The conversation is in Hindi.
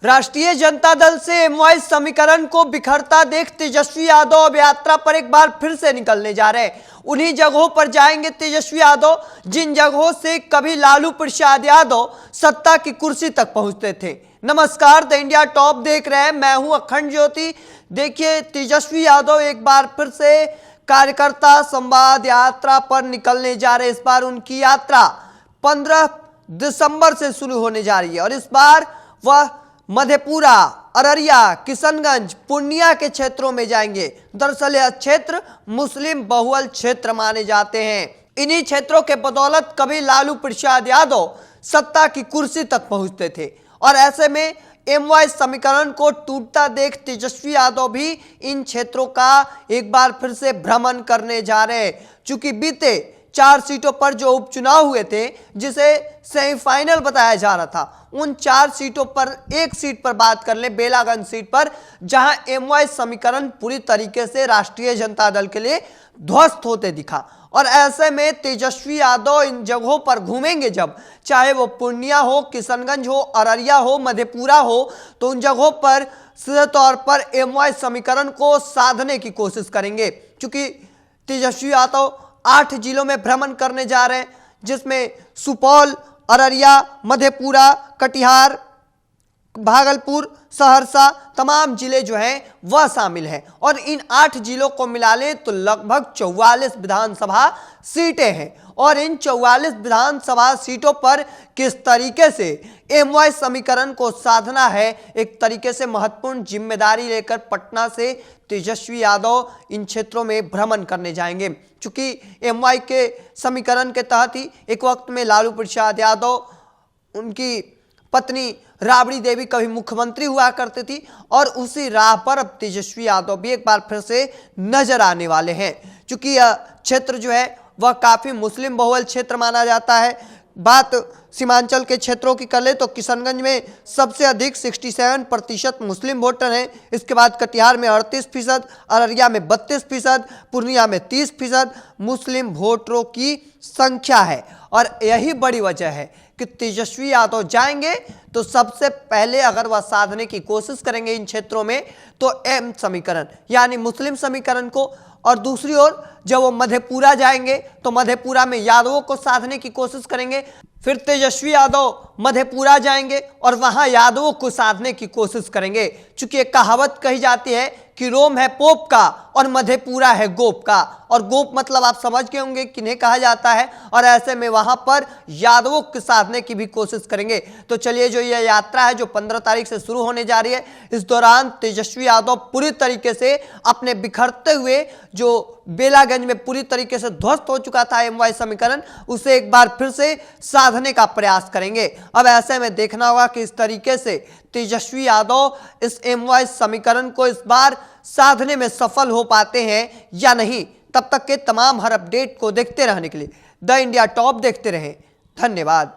राष्ट्रीय जनता दल से एमवाई समीकरण को बिखरता देख तेजस्वी यादव अब यात्रा पर एक बार फिर से निकलने जा रहे हैं। उन्हीं जगहों पर जाएंगे तेजस्वी यादव जिन जगहों से कभी लालू प्रसाद यादव सत्ता की कुर्सी तक पहुंचते थे। नमस्कार, द इंडिया टॉप देख रहे हैं, मैं हूं अखंड ज्योति। देखिए, तेजस्वी यादव एक बार फिर से कार्यकर्ता संवाद यात्रा पर निकलने जा रहे हैं। इस बार उनकी यात्रा 15 दिसंबर से शुरू होने जा रही है और इस बार वह मधेपुरा, अररिया, किशनगंज, पूर्णिया के क्षेत्रों में जाएंगे। दरअसल यह क्षेत्र मुस्लिम बहुल क्षेत्र माने जाते हैं। इन्हीं क्षेत्रों के बदौलत कभी लालू प्रसाद यादव सत्ता की कुर्सी तक पहुंचते थे और ऐसे में एमवाई समीकरण को टूटता देख तेजस्वी यादव भी इन क्षेत्रों का एक बार फिर से भ्रमण करने जा रहे हैं। चूंकि बीते 4 सीटों पर जो उपचुनाव हुए थे, जिसे सेमीफाइनल बताया जा रहा था, उन 4 सीटों पर एक सीट पर बात कर ले, बेलागंज सीट पर, जहां एमवाई समीकरण पूरी तरीके से राष्ट्रीय जनता दल के लिए ध्वस्त होते दिखा। और ऐसे में तेजस्वी यादव इन जगहों पर घूमेंगे जब, चाहे वो पूर्णिया हो, किशनगंज हो, अररिया हो, मधेपुरा हो, तो उन जगहों पर सीधे तौर पर एमवाई समीकरण को साधने की कोशिश करेंगे। क्योंकि तेजस्वी यादव 8 जिलों में भ्रमण करने जा रहे हैं, जिसमें सुपौल, अररिया, मधेपुरा, कटिहार, भागलपुर, सहरसा, तमाम जिले जो हैं वह शामिल हैं। और इन 8 जिलों को मिला ले तो लगभग 44 विधानसभा सीटें हैं और इन 44 विधानसभा सीटों पर किस तरीके से एमवाई समीकरण को साधना है, एक तरीके से महत्वपूर्ण जिम्मेदारी लेकर पटना से तेजस्वी यादव इन क्षेत्रों में भ्रमण करने जाएंगे। चूंकि एमवाई के समीकरण के तहत ही एक वक्त में लालू प्रसाद यादव, उनकी पत्नी राबड़ी देवी कभी मुख्यमंत्री हुआ करती थी और उसी राह पर अब तेजस्वी यादव भी एक बार फिर से नजर आने वाले हैं। चूंकि यह क्षेत्र जो है वह काफी मुस्लिम बहुल क्षेत्र माना जाता है। बात सीमांचल के क्षेत्रों की कर ले तो किशनगंज में सबसे अधिक 67% मुस्लिम वोटर हैं। इसके बाद कटिहार में 38%, अररिया में 32%, पूर्णिया में 30% मुस्लिम वोटरों की संख्या है। और यही बड़ी वजह है कि तेजस्वी यादव जाएंगे तो सबसे पहले अगर वह साधने की कोशिश करेंगे इन क्षेत्रों में तो एम समीकरण यानी मुस्लिम समीकरण को, और दूसरी ओर जब वो मधेपुरा जाएंगे तो मधेपुरा में यादवों को साधने की कोशिश करेंगे। फिर तेजस्वी यादव मधेपुरा जाएंगे और वहां यादवों को साधने की कोशिश करेंगे। चूंकि एक कहावत कही जाती है कि रोम है पोप का और मधेपुरा है गोप का, और गोप मतलब आप समझ गए होंगे किन्हें कहा जाता है। और ऐसे में वहां पर यादवों के साधने की भी कोशिश करेंगे। तो चलिए, जो यह यात्रा है जो 15 तारीख से शुरू होने जा रही है, इस दौरान तेजस्वी यादव पूरी तरीके से अपने बिखरते हुए, जो बेलागंज में पूरी तरीके से ध्वस्त हो चुका था एमवाई समीकरण, उसे एक बार फिर से साधने का प्रयास करेंगे। अब ऐसे में देखना होगा कि इस तरीके से तेजस्वी यादव इस एमवाई समीकरण को इस बार साधने में सफल हो पाते हैं या नहीं। तब तक के तमाम हर अपडेट को देखते रहने के लिए द इंडिया टॉप देखते रहें। धन्यवाद।